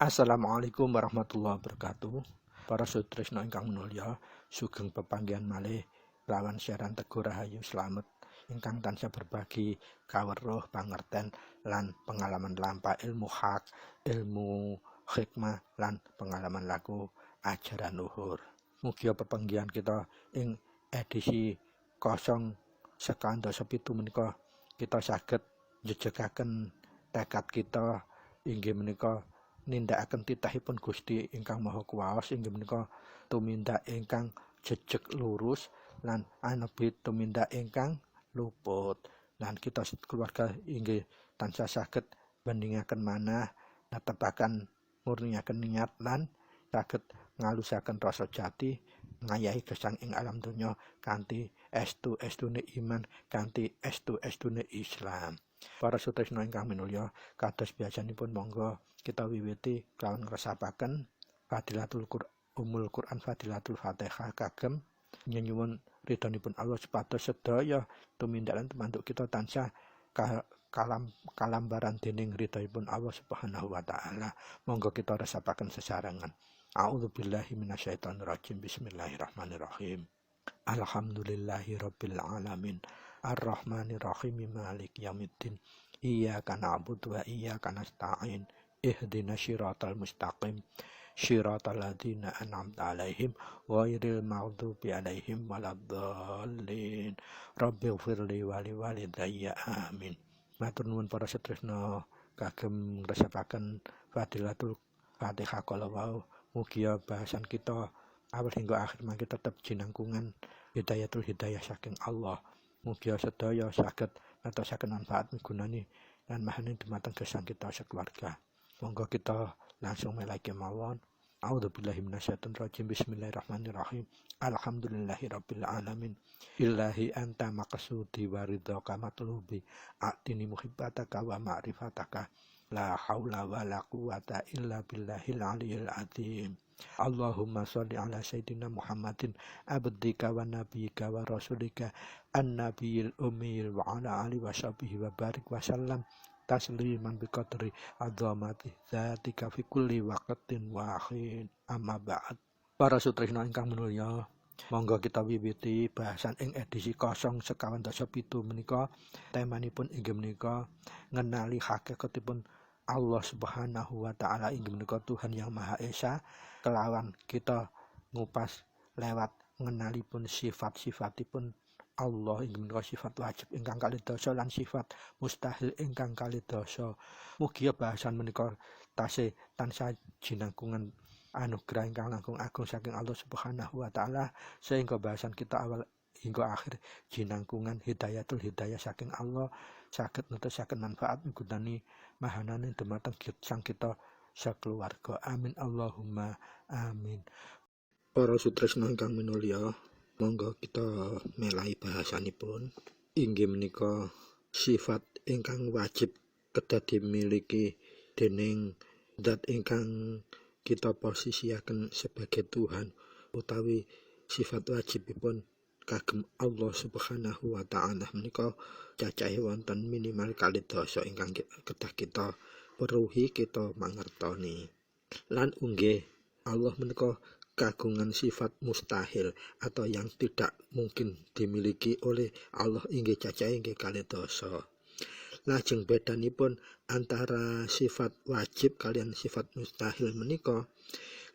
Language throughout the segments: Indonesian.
Assalamualaikum warahmatullahi wabarakatuh. Para sutresna ingkang minulya, sugeng pepanggihan malih lawan siaran Teguh Rahayu Slamet ingkang tansah berbagi kaweruh pangerten lan pengalaman lampah ilmu hak, ilmu hikmah lan pengalaman laku ajaran luhur. Mugia pepanggihan kita ing edisi 0 menika kita saged njejegaken tekad kita inggih menika nindakaken titahipun Gusti ingkang Maha Kuwaos inggih menika tumindak ingkang jejeg lurus lan anebi tumindak ingkang luput. Lan kita keluarga inggih tansah saged bandingaken manah netepaken murniaken niat lan saged ngalusaken rasa jati ngayahi gesang ing alam donya kanthi estu-estune iman, kanthi estu-estune Islam. Para sutresna ingkang minulya, kados biasanipun monggo kita wiwiti kelawan ngresapaken Fadilatul Umul Quran Fadilatul Fatihah kagem nyuwun ridhonipun Allah supados sedaya tumindak lan tumantuk kita tansah kalambaran dening ridhonipun Allah Subhanahu wa taala. Monggo kita resapaken sesarengan. A'udzubillahi minasyaitonirrajim. Bismillahirrahmanirrahim. Alhamdulillahirabbil alamin. Ar-Rahmanir-Rahim Maliki Yaumiddin. Iyyaka na'budu wa iyyaka nasta'in. Ihdinas siratal mustaqim. Shiratal ladzina an'amta 'alaihim ghairil maghdubi 'alaihim waladdallin. Rabbighfirli wa liwalidayya amin. Matur nuwun para setresna kagem ngresapaken Fadilatul Fatihah kala wau. Mugia bahasan kita awal hingga akhir mangke tetep jinangkungan hidayatul hidayah saking Allah. Mugia sedaya saged natosaken manfaat migunani lan mahani dumateng gesang kita sekeluarga. Monggo kita langsung mulai kemawon. A'udzubillahi minasyaitonir rajim. Bismillahirrahmanirrahim. Alhamdulillahirabbil alamin. Illahi anta maqsudi wa ridhaka matlubi. A'tini muhibbataka wa ma'rifataka. La haula wa la quwata illa billahil aliyyil azim. Allahumma sholli ala sayyidina Muhammadin abdika wa nabiyyika wa rasulika an-nabiyil ummiyil wa ala alihi wa sahbihi wa barik wa sallam tasliman biqadri azamati zatika fi kulli waqtin wa hin. Amma ba'd. Para sutresna ingkang minulya, monggo kita wiwiti bahasan ing edisi 0 menika. Temanipun inggih menika ngenali hakikatipun Allah Subhanahu wa taala inggih menika Tuhan yang Maha Esa, kelawan kita ngupas lewat ngenalipun sifat-sifatipun Allah inggih menika sifat wajib ingkang kalih dasa lan sifat mustahil ingkang kalih dasa. Mugia bahasan menika tasih tansah jinangkungan anugerah ingkang langkung agung saking Allah Subhanahu wa taala, sehingga bahasan kita awal hingga akhir jinangkungan hidayatul hidayah saking Allah saged netesaken manfaat migunani mahanane dumateng gesang kita sakeluarga. Amin Allahumma amin. Para sutresna ingkang minulya, monggo kita melai bahasanipun inggih menika sifat ingkang wajib kedah dimiliki dening zat ingkang kita posisiaken sebagai Tuhan, utawi sifat wajibipun kagem Allah Subhanahu wa taala menika cacahe wonten minimal kalih dasa ingkang kedah kita weruhi, kita mangertoni. Lan inggih Allah menika kagungan sifat mustahil atau yang tidak mungkin dimiliki oleh Allah inggih cacahe inggih kalih dasa. Lajeng bedanipun antara sifat wajib kalian sifat mustahil menika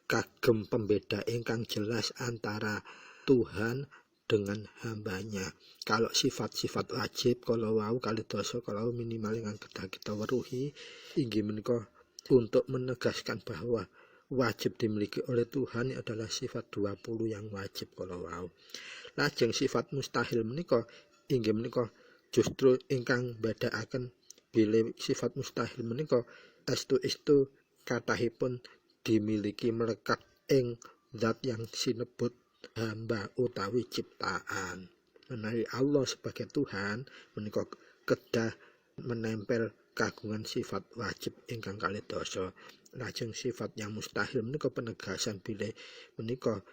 kagem pembeda ingkang jelas antara Tuhan dengan hambanya. Kalau sifat-sifat wajib kalau wau kalih dasa kalau minimal ingkang kedah kita weruhi inggih menika untuk menegaskan bahwa wajib dimiliki oleh Tuhan adalah sifat 20 yang wajib kalau wau. Lajeng sifat mustahil menika inggih menika justru ingkang bedakaken bilih sifat mustahil menika estu kathahipun dimiliki melekat ing zat yang sinebut hamba utawi ciptaan. Menawi Allah sebagai Tuhan menika kedah menempel kagungan sifat wajib ingkang kalih dasa. Lajeng sifat yang mustahil menika penegasan bilih menika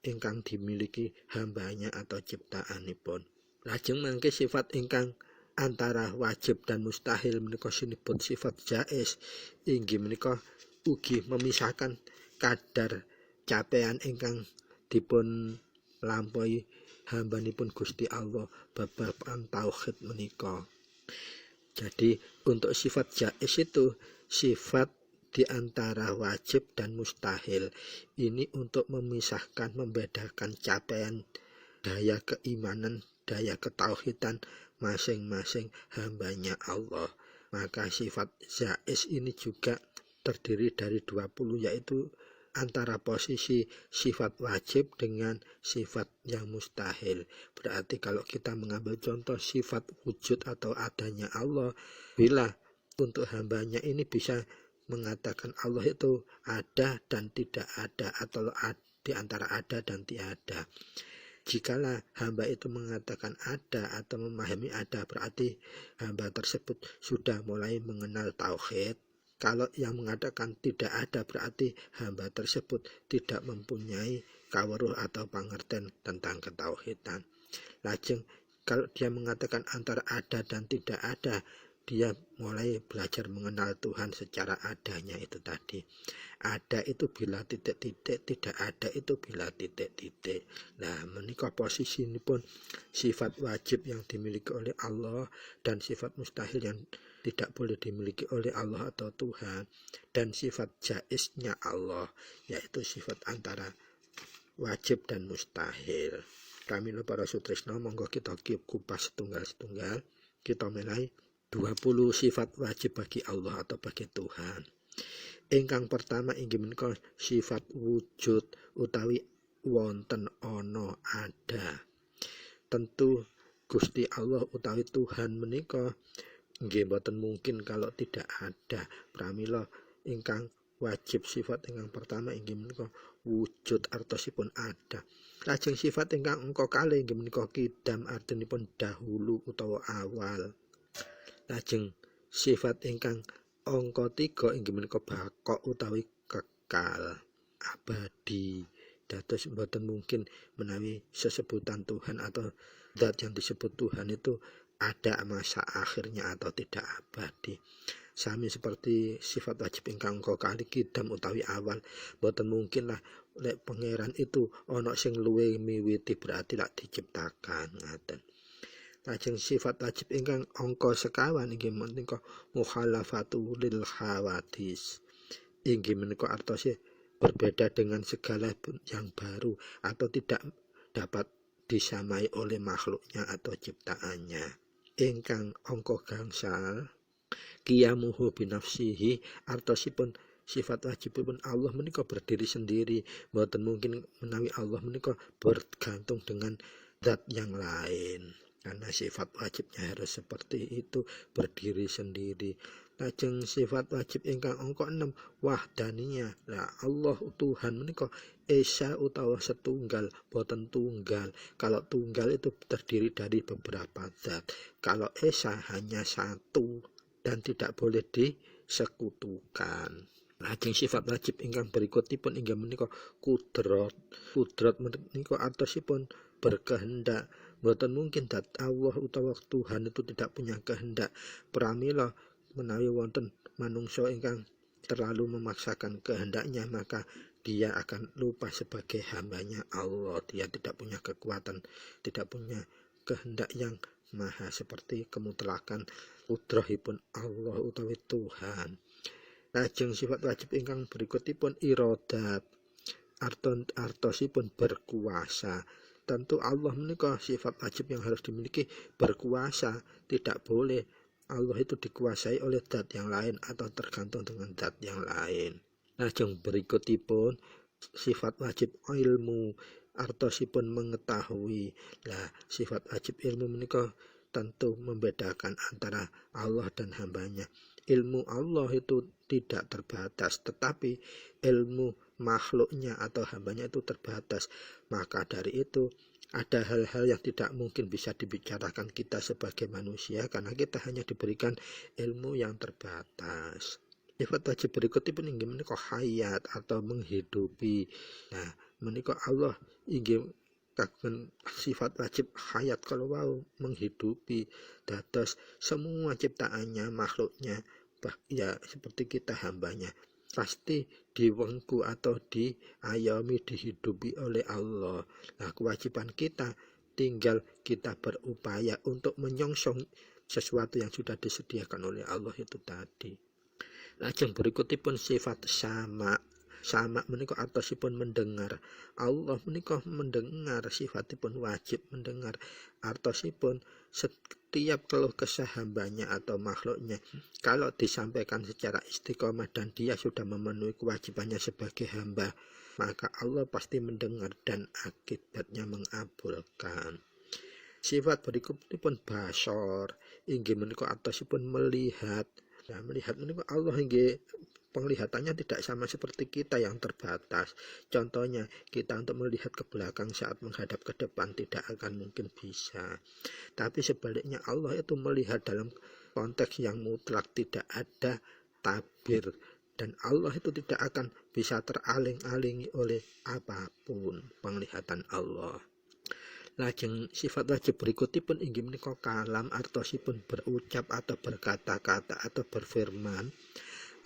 ingkang dimiliki hambanya atau ciptaanipun. Lajeng mangke sifat ingkang antara wajib dan mustahil menika sinebut sifat jaiz inggih menika ugi memisahkan kadar capaian ingkang dipun lampahi hambanipun Gusti Allah babagan tauhid menika. Jadi untuk sifat jaiz itu sifat di antara wajib dan mustahil. Ini untuk memisahkan, membedakan capaian daya keimanan, daya ketauhidan masing-masing hambanya Allah. Maka sifat jaiz ini juga terdiri dari 20, yaitu antara posisi sifat wajib dengan sifat yang mustahil. Berarti kalau kita mengambil contoh sifat wujud atau adanya Allah, bila untuk hambanya ini bisa mengatakan Allah itu ada dan tidak ada, atau di antara ada dan tiada. Jikalau hamba itu mengatakan ada atau memahami ada, berarti hamba tersebut sudah mulai mengenal tauhid. Kalau yang mengatakan tidak ada, berarti hamba tersebut tidak mempunyai kaweruh atau pengertian tentang ketauhidan. Lajeng kalau dia mengatakan antara ada dan tidak ada, dia mulai belajar mengenal Tuhan secara adanya itu tadi. Ada itu bila titik-titik, tidak ada itu bila titik-titik. Nah, menikah posisi ini pun sifat wajib yang dimiliki oleh Allah dan sifat mustahil yang tidak boleh dimiliki oleh Allah atau Tuhan, dan sifat jaiznya Allah, yaitu sifat antara wajib dan mustahil. Kami para sutresna monggo kita kupas setunggal-setunggal. Kita mulai 20 sifat wajib bagi Allah atau bagi Tuhan. Ingkang pertama inggih menika sifat wujud utawi wonten ana ada. Tentu Gusti Allah utawi Tuhan menika nggih boten mungkin kalau tidak ada. Pramila ingkang wajib sifat ingkang pertama inggih menika wujud, artosipun ada. Lajeng sifat ingkang angka kalih inggih menika kidam, artinipun dahulu utawa awal. Lajeng sifat ingkang angka 3 inggih menika baka utawi kekal, abadi. Dados boten mungkin menawi sesebutan Tuhan atau zat yang disebut Tuhan itu ada masa akhirnya atau tidak abadi. Sami seperti sifat wajib ingkang angka kalih kidam utawi awal, boten mungkin lah lek pangeran itu ana sing luwih miwiti, berarti lak diciptakan ngaten. Lajeng sifat wajib ingkang angka sekawan inggih menika mukhalafatu lil hawadis. Inggih menika artosé berbeda dengan segala yang baru atau tidak dapat disamai oleh makhluknya atau ciptaannya. Ingkang angka gangsal qiyamuhu binafsihi, artosipun sifat wajibipun Allah menika berdiri sendiri. Mboten mungkin menawi Allah menika bergantung dengan zat yang lain. Karena sifat wajibnya harus seperti itu, berdiri sendiri. Lajeng sifat wajib ingkang angka 6 wahdaniyah. Lah Allah Tuhan menika esa utawa setunggal, boten tunggal. Kalau tunggal itu terdiri dari beberapa zat. Kalau esa hanya satu dan tidak boleh disekutukan. Lajeng sifat wajib ingkang berikutipun inggih menika kudrat. Kudrat menika artosipun berkehendak. Mboten mungkin dat Allah utawa Tuhan itu tidak punya kehendak. Pramila menawi wonten manungsa ingkang terlalu memaksakan kehendaknya, maka dia akan lupa sebagai hambanya Allah. Dia tidak punya kekuatan, tidak punya kehendak yang maha seperti kemutlakan kudrahipun Allah utawi Tuhan. Lajeng sifat wajib ingkang berikutipun iradat, artosipun berkuasa. Tentu Allah menika sifat wajib yang harus dimiliki berkuasa. Tidak boleh Allah itu dikuasai oleh zat yang lain atau tergantung dengan zat yang lain. Lajeng berikutipun sifat wajib ilmu, artosipun mengetahui. Lah sifat wajib ilmu menika tentu membedakan antara Allah dan hambanya. Ilmu Allah itu tidak terbatas, tetapi ilmu makhluknya atau hambanya itu terbatas. Maka dari itu ada hal-hal yang tidak mungkin bisa dibicarakan kita sebagai manusia, karena kita hanya diberikan ilmu yang terbatas. Sifat wajib berikutnya pun inggih menika hayat atau menghidupi. Nah, menika Allah inggih kagungan sifat wajib hayat kalau mau menghidupi. Dados semua ciptaannya, makhluknya, ya seperti kita hambanya, pasti diwengku atau diayomi, dihidupi oleh Allah. Nah, kewajiban kita tinggal kita berupaya untuk menyongsong sesuatu yang sudah disediakan oleh Allah itu tadi. Lajeng berikutipun sifat sama menika artosipun mendengar. Allah menika mendengar, sifatipun wajib mendengar. Artosipun setiap keluh kesah hambanya atau makhluknya, kalau disampaikan secara istiqomah dan dia sudah memenuhi kewajibannya sebagai hamba, maka Allah pasti mendengar dan akibatnya mengabulkan. Sifat berikutipun basor, inggih menika artosipun melihat. Nah, melihat menika Allah inggih penglihatannya tidak sama seperti kita yang terbatas. Contohnya, kita untuk melihat ke belakang saat menghadap ke depan tidak akan mungkin bisa. Tapi sebaliknya Allah itu melihat dalam konteks yang mutlak, tidak ada tabir. Dan Allah itu tidak akan bisa teraling-alingi oleh apapun penglihatan Allah. Lajeng sifat wajib berikutipun inggih menika kalam, artosipun berucap atau berkata-kata atau berfirman.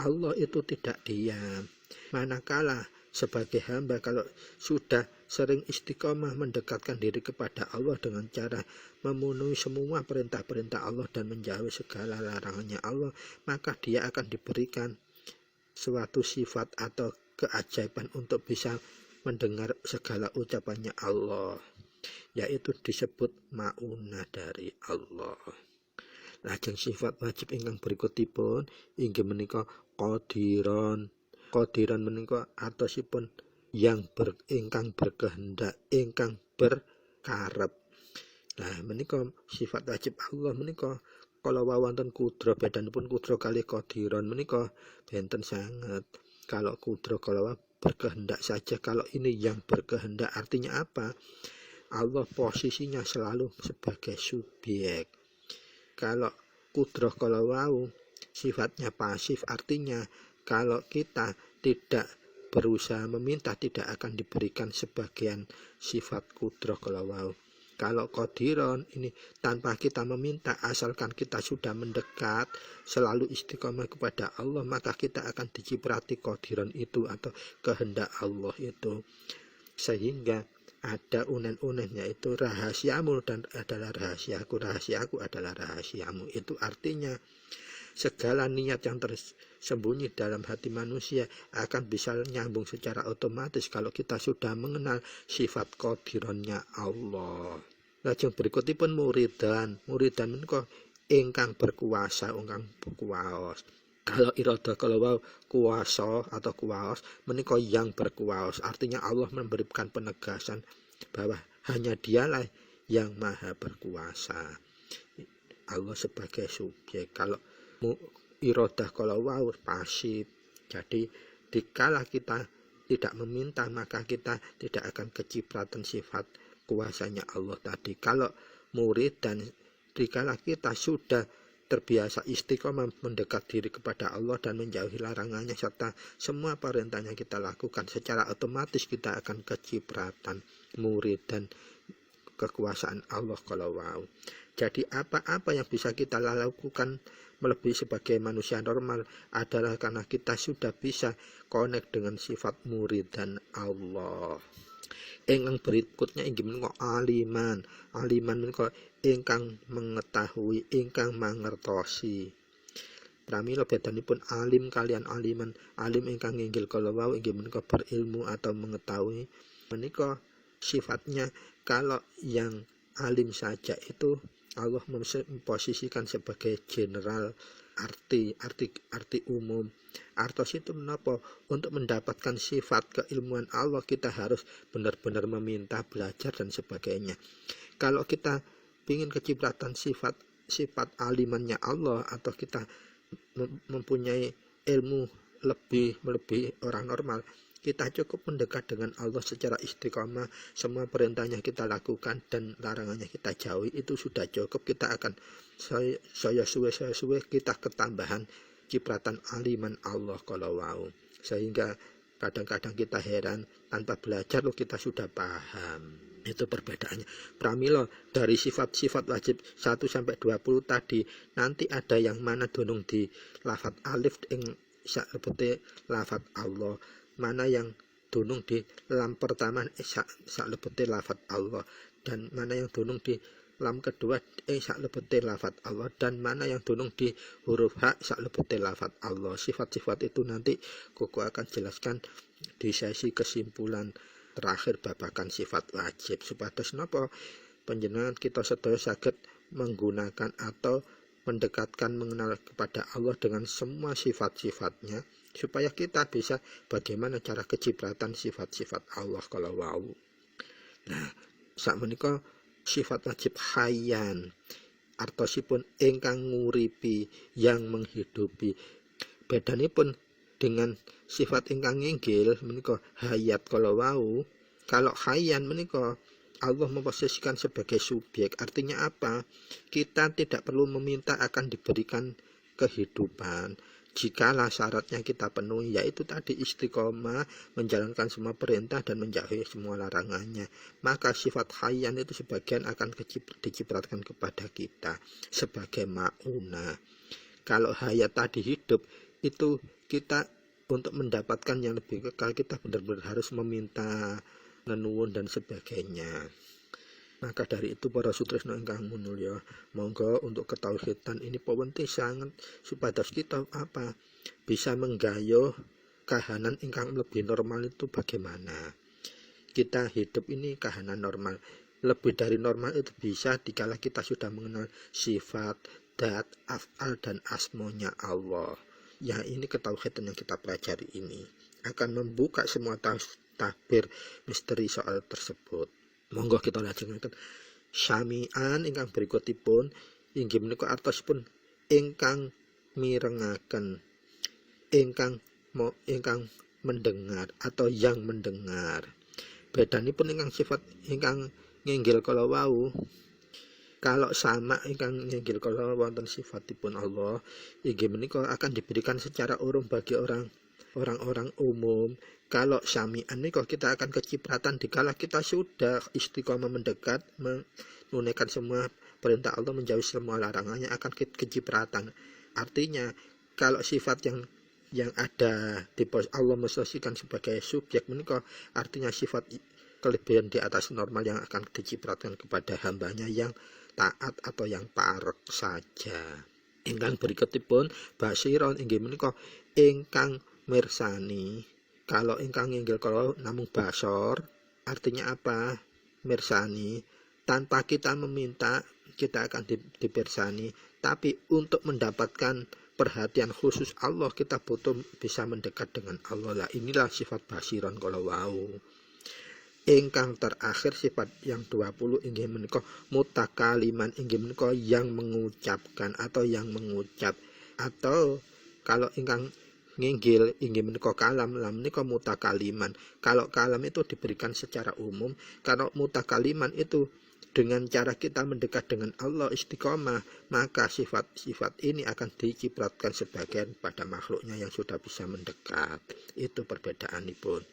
Allah itu tidak diam. Manakala sebagai hamba kalau sudah sering istiqomah mendekatkan diri kepada Allah dengan cara memenuhi semua perintah-perintah Allah dan menjauhi segala larangannya Allah, maka dia akan diberikan suatu sifat atau keajaiban untuk bisa mendengar segala ucapannya Allah, yaitu disebut ma'unah dari Allah. Lajeng sifat wajib ingkang berikutipun inggih menika qadiron. Qadiron menika artosipun yang ingkang berkehendak, ingkang berkarep. Nah, menika sifat wajib Allah menika kala wonten kudra, bedanipun kudra kalih qadiron menika benten sanget. Kalau kudra kala berkehendak saja, kalau ini yang berkehendak artinya apa? Allah posisinya selalu sebagai subjek. Kalau kudroh kalau wau sifatnya pasif, artinya kalau kita tidak berusaha meminta tidak akan diberikan sebagian sifat kudroh kalau wau. Kalau qadiron ini tanpa kita meminta, asalkan kita sudah mendekat selalu istiqomah kepada Allah, maka kita akan diciprati qadiron itu atau kehendak Allah itu, sehingga ada unen-unen, yaitu rahasiamu dan adalah rahasiaku, rahasiaku adalah rahasiamu. Itu artinya segala niat yang tersembunyi dalam hati manusia akan bisa nyambung secara otomatis kalau kita sudah mengenal sifat qadironnya Allah. Lajeng berikutipun muridan menika ingkang berkuasa, ingkang berkuwaos. Kalau iradah kalau wau kuasa atau kuwaos menika yang berkuwaos, artinya Allah memberikan penegasan bahwa hanya dialah yang maha berkuasa. Allah sebagai subjek. Kalau iradah kalau wau pasif, jadi dikala kita tidak meminta maka kita tidak akan kecipratan sifat kuasanya Allah tadi. Kalau murid dan dikala kita sudah terbiasa istiqomah mendekat diri kepada Allah dan menjauhi larangannya serta semua perintahnya kita lakukan, secara otomatis kita akan kecipratan murid dan kekuasaan Allah kalau wau. Jadi apa-apa yang bisa kita lakukan melebihi sebagai manusia normal adalah karena kita sudah bisa connect dengan sifat murid dan Allah. Ingkang berikutnya inggih menika aliman. Aliman menika ingkang mengetahui, ingkang mangertosi. Pramila bedanipun alim kalian aliman. Alim ingkang inggil kala wau inggih menika berilmu atau mengetahui. Menika sifatnya kalau yang alim saja itu Allah memposisikan sebagai general, arti umum. Artos itu menapa? Untuk mendapatkan sifat keilmuan Allah kita harus benar-benar meminta, belajar dan sebagainya. Kalau kita ingin kecipratan sifat alimannya Allah atau kita mempunyai ilmu melebihi orang normal, kita cukup mendekat dengan Allah secara istiqomah, semua perintahnya kita lakukan dan larangannya kita jauhi, itu sudah cukup. Kita akan saya suwe kita ketambahan cipratan aliman Allah kalau wau, sehingga kadang-kadang kita heran tanpa belajar loh kita sudah paham. Itu perbedaannya. Pramila dari sifat-sifat wajib 1-20 tadi, nanti ada yang mana dunung di lafat alif ing saklebete lafat Allah, mana yang dunung di lam pertama saklebete lafat Allah, dan mana yang dunung di lam kedua saklebete lafat Allah, dan mana yang dunung di huruf H saklebete lafat Allah. Sifat-sifat itu nanti Koko akan jelaskan di sesi kesimpulan terakhir babakan sifat wajib, supados napa panjenengan kita sedaya saged menggunakan atau mendekatkan mengenal kepada Allah dengan semua sifat-sifatnya, supaya kita bisa bagaimana cara kecipratan sifat-sifat Allah kalau wau. Nah, sakmenika sifat wajib hayyan, artosipun ingkang nguripi, yang menghidupi. Bedanipun dengan sifat ingkang inggil menika hayat kalau wau. Kalau hayyan menika Allah memposisikan sebagai subjek, artinya apa? Kita tidak perlu meminta akan diberikan kehidupan jikalau syaratnya kita penuhi, yaitu tadi istiqomah, menjalankan semua perintah dan menjauhi semua larangannya. Maka sifat hayyan itu sebagian akan dicipratkan kepada kita sebagai mauna. Kalau hayat tadi hidup, itu kita untuk mendapatkan yang lebih kekal, kita benar-benar harus meminta, nenuwun dan sebagainya. Maka dari itu para sutresna ingkang munulya, monggo untuk ketauhidan ini penting sangat supados kita bisa menggayuh kahanan ingkang lebih normal. Itu bagaimana kita hidup ini kahanan normal. Lebih dari normal itu bisa dikala kita sudah mengenal sifat, dat, af'al dan asmonya Allah. Ya, ini ketauhidan yang kita pelajari ini akan membuka semua tabir misteri soal tersebut. Monggo kita lajengaken sami'an ingkang berikutipun inggih menika artosipun ingkang mirengaken, ingkang mendengar atau yang mendengar. Bedanipun ingkang sifat ingkang nginggil kala wau. Kalau sama ingkang nginggil kala wonten sifatipun Allah, inggih menika akan diberikan secara umum bagi orang-orang umum. Kalau sami'an nih kok kita akan kecipratan dikala kita sudah istiqomah mendekat, menunaikan semua perintah Allah, menjauhi semua larangannya, akan kecipratan. Artinya kalau sifat yang ada di Allah memposisikan sebagai subjek menika, artinya sifat kelebihan di atas normal yang akan dicipratkan kepada hambanya yang taat atau yang parek saja. Ingkang berikutipun basiron inggih menika ingkang mirsani. Kalau ingkang inggil kalau namung basor, artinya apa? Mirsani. Tanpa kita meminta, kita akan dipirsani. Tapi untuk mendapatkan perhatian khusus Allah, kita butuh bisa mendekat dengan Allah. Lah inilah sifat basiron kalau wau. Ingkang terakhir sifat yang 20 inggih menika mutakaliman, inggih menika yang mengucapkan atau yang mengucap. Atau kalau ingkang nginggil inggih menika kalam, lam menika mutakaliman. Kalau kalam itu diberikan secara umum, kalau mutakaliman itu dengan cara kita mendekat dengan Allah istiqomah, maka sifat-sifat ini akan dicipratkan sebagian pada makhluknya yang sudah bisa mendekat. Itu perbedaanipun.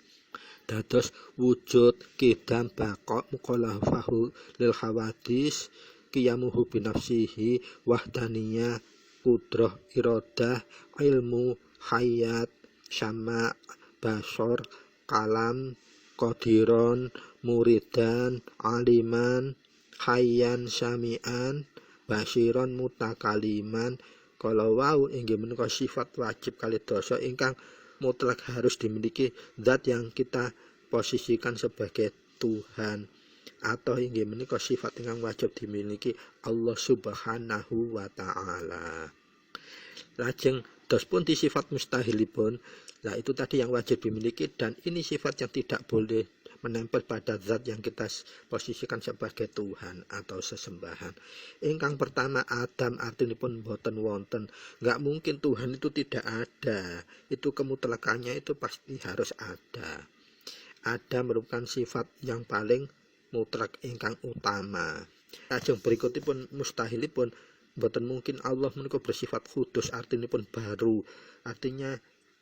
Dados wujud kidam baqo mukhalafahu lil hawadis qiyamuhu binafsihi wahdaniyah qudrah iradah ilmu hayat sama basor kalam qadiron muridan aliman hayyan sami'an basiron mutakaliman. Kalau wau inggih menika sifat wajib kali dosa ingkang mutlak harus dimiliki zat yang kita posisikan sebagai Tuhan, atau inggih menika sifat ingkang wajib dimiliki Allah Subhanahu wa taala. Lajeng dos pun di sifat mustahilipun, lah itu tadi yang wajib dimiliki, dan ini sifat yang tidak boleh menempel pada zat yang kita posisikan sebagai Tuhan atau sesembahan. Ingkang pertama Adam, artinipun boten wonten. Enggak mungkin Tuhan itu tidak ada. Itu kemutlakannya itu pasti harus ada. Ada merupakan sifat yang paling mutlak ingkang utama. Lajeng berikutipun mustahilipun boten mungkin Allah menika bersifat kudus, artinipun baru. Artinya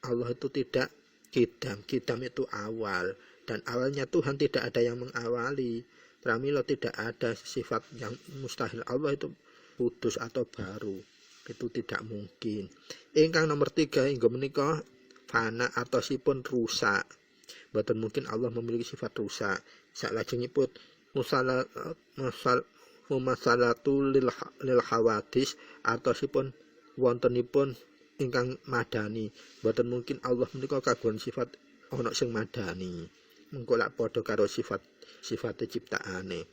Allah itu tidak kidam itu awal, dan awalnya Tuhan tidak ada yang mengawali. Pramila tidak ada sifat yang mustahil Allah itu kudus atau baru. itu tidak mungkin. Ingkang nomor 3 inggih menika fana artosipun rusak. Mboten mungkin Allah memiliki sifat rusak. Salajengipun mumasalatu lil hawadis artosipun wontenipun ingkang madani. Mboten mungkin Allah menika kagungan sifat ana sing madani. Mengko lak padha karo sifat ciptaane.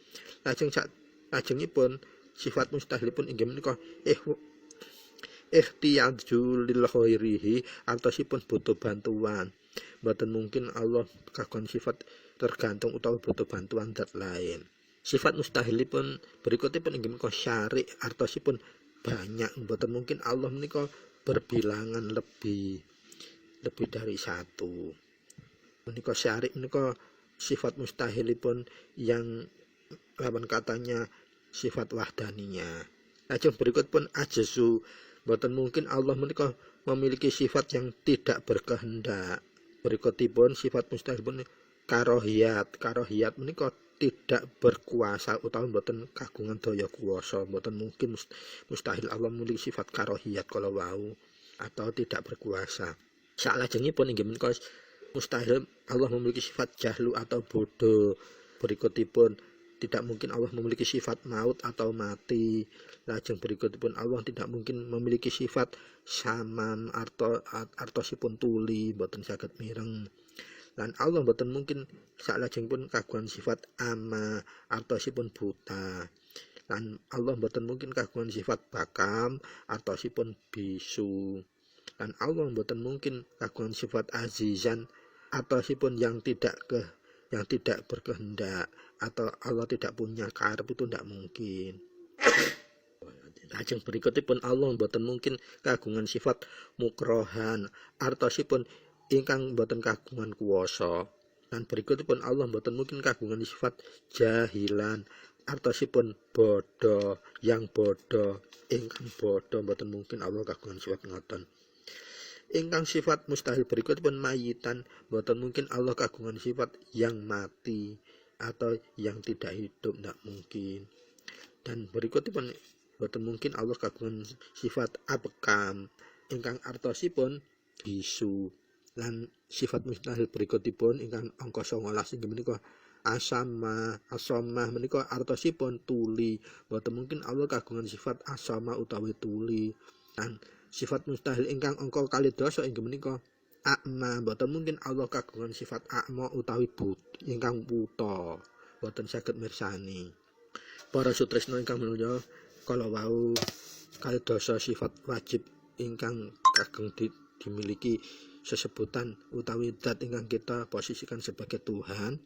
Lajengipun sifat mustahilipun inggih menika ikhtiyaju lil khairihi artosipun butuh bantuan. Mboten mungkin Allah kagungan sifat tergantung utawa butuh bantuan zat lain. Sifat mustahilipun berikutipun inggih menika syari artosipun banyak. Mboten mungkin Allah menika berbilangan lebih dari satu. Menika syari menika sifat mustahilipun yang lawan katanya sifat wahdaniyah. Lajeng berikutipun ajazu. Mboten mungkin Allah menika memiliki sifat yang tidak berkehendak. Berikutipun sifat mustahilipun karohiyat. Karohiyat menika tidak berkuasa utawa mboten kagungan daya kuwasa. Mboten mungkin mustahil Allah memiliki sifat karohiyat kala wau atau tidak berkuasa. Salajengipun inggih menika mustahil Allah memiliki sifat jahlu atau bodoh. Berikutipun tidak mungkin Allah memiliki sifat maut atau mati. Lajeng berikutipun Allah tidak mungkin memiliki sifat saman artosipun tuli boten saged mireng. Lan Allah boten mungkin salajengipun kagungan sifat ama artosipun buta. Lan Allah boten mungkin kagungan sifat bakam artosipun bisu. Lan Allah boten mungkin kagungan sifat azizan artosipun yang tidak berkehendak, atau Allah tidak punya karep, itu tidak mungkin. Lajeng berikutipun Allah boten mungkin kagungan sifat mukrohan artosipun ingkang boten kagungan kuwasa. Dan berikutipun Allah boten mungkin kagungan sifat jahilan artosipun bodoh, yang bodoh, ingkang bodoh boten mungkin Allah kagungan sifat ngoten. Ingkang sifat mustahil berikutipun mayitan, boten mungkin Allah kagungan sifat yang mati atau yang tidak hidup, tidak mungkin. Dan berikutipun boten mungkin Allah kagungan sifat abkam, ingkang artosipun bisu. Lan sifat mustahil berikutipun ingkang angka 19 inggih menika asama menika artosipun tuli. Boten mungkin Allah kagungan sifat asama utawi tuli. Dan sifat mustahil ingkang angka 12 inggih menika akma. Boten mungkin Allah kagungan sifat akma utawi ingkang buta, boten saged mirsani. Para sutresna ingkang minulya, kala wau 12 sifat wajib ingkang kagem dimiliki sesebutan utawi zat ingkang kita posisikan sebagai Tuhan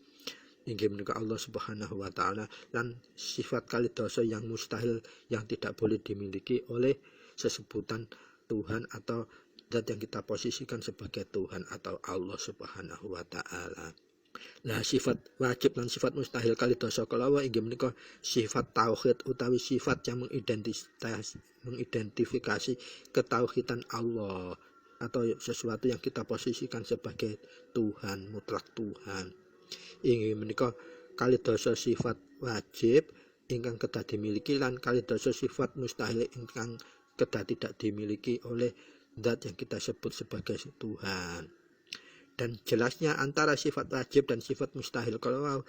inggih menika Allah Subhanahu wa taala, lan sifat 12 yang mustahil yang tidak boleh dimiliki oleh sesebutan Tuhan atau zat yang kita posisikan sebagai Tuhan atau Allah Subhanahu wa taala. Nah, sifat wajib dan sifat mustahil 12 kalawa inggih menika sifat tauhid utawi sifat yang mengidentifikasi ketauhidan Allah atau sesuatu yang kita posisikan sebagai Tuhan, mutlak Tuhan. Inggih menika 12 sifat wajib ingkang kedah dimiliki lan 12 sifat mustahil ingkang kedah tidak dimiliki oleh zat yang kita sebut sebagai Tuhan. Dan jelasnya antara sifat wajib dan sifat mustahil, kalau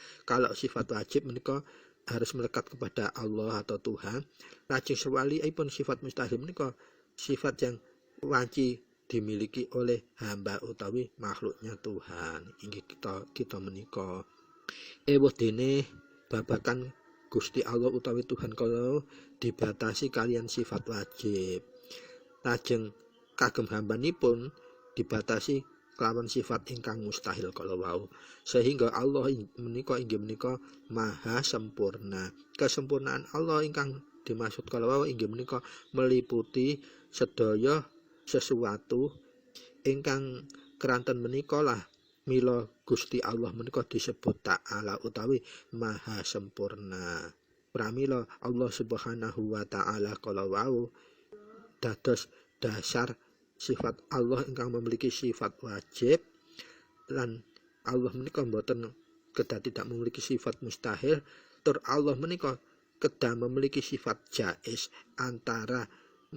sifat wajib menika harus melekat kepada Allah atau Tuhan. Lajeng sewaliipun sifat mustahil menika sifat yang wajib dimiliki oleh hamba utawi makhluknya Tuhan. Inggih kita menika ewuh dene babakan Gusti Allah utawi Tuhan kalau dibatasi kalian sifat wajib. Lajeng kagem hambanipun dibatasi kelawan sifat ingkang mustahil kalau wau, sehingga Allah menika inggih menika maha sempurna. Kesempurnaan Allah ingkang dimaksud kalau wau inggih menika meliputi sedaya sesuatu ingkang keranten menika lah mila Gusti Allah menika disebut ta'ala utawi maha sempurna. Pramila Allah Subhanahu wa taala kala wau dados dasar sifat Allah ingkang memiliki sifat wajib, lan Allah menika mboten kedah tidak memiliki sifat mustahil, tur Allah menika kedah memiliki sifat jaiz antara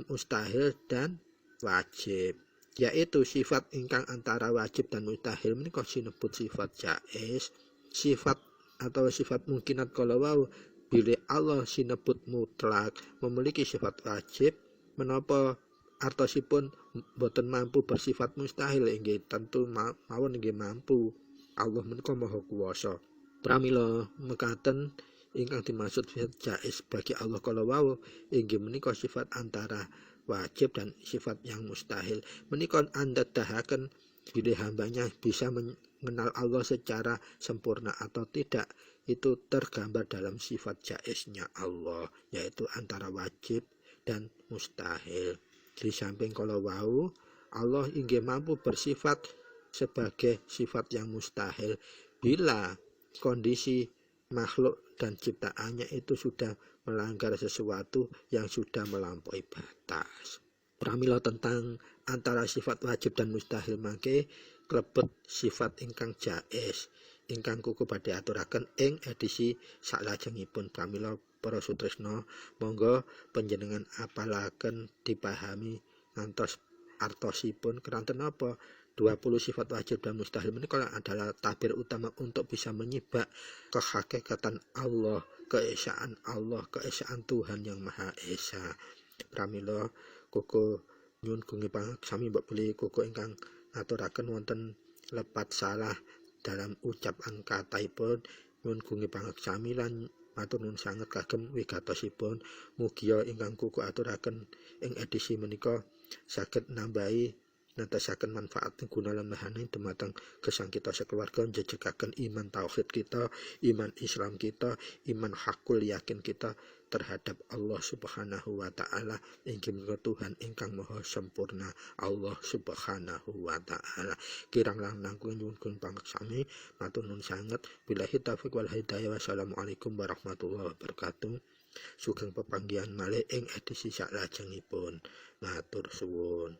mustahil dan wajib, yaitu sifat ingkang antara wajib dan mustahil menika sinebut sifat jaiz. Sifat atau sifat mungkinat kalau wau bila Allah sinebut mutlak memiliki sifat wajib, menapa artosipun boten mampu bersifat mustahil inggih tentu mawon inggih mampu. Allah menika maha kuwasa. Pramila mekaten ingkang dimaksud sifat jaiz bagi Allah kalau wau inggih menika sifat antara wajib dan sifat yang mustahil. Menika andhadahaken bila hambanya bisa mengenal Allah secara sempurna atau tidak, itu tergambar dalam sifat jaiznya Allah, yaitu antara wajib dan mustahil. Di samping kalau wau Allah inggih mampu bersifat sebagai sifat yang mustahil bila kondisi makhluk dan ciptaannya itu sudah melanggar sesuatu yang sudah melampaui batas. Pramila tentang antara sifat wajib dan mustahil mangke klebet sifat ingkang jaiz ingkang kuku badhe aturaken ing edisi salajengipun. Pramila para sutresna monggo panjenengan apalaken dipahami ngantos artosipun keranten apa 20 sifat wajib dan mustahil menika adalah tabir utama untuk bisa menyibak kehakikatan Allah, keesaan Allah, keesaan Tuhan yang Maha Esa. Pramila kuku nyun gungi pangaksami mbok beli kuku ingkang ngaturaken wonten lepat salah dalam ucapan kataipun nyun gungi pangaksami lan matur nuwun sanget kagem wigatosipun. Mugia ingkang kuku aturaken ing edisi menika saged nambahi natasaken manfaat guna lan mahani dumateng gesang kita sekeluarga, njejegaken iman tauhid kita, iman Islam kita, iman hakul yakin kita terhadap Allah Subhanahu wa taala inggih menika Tuhan ingkang maha sempurna, Allah Subhanahu wa taala. Kirang langkung nyuwun pangaksami matur nuwun sanget. Billahi taufiq wal hidayah. Wassalamualaikum warahmatullahi wabarakatuh. Sugeng pepanggihan malih ing edisi salajengipun. Matur suwun.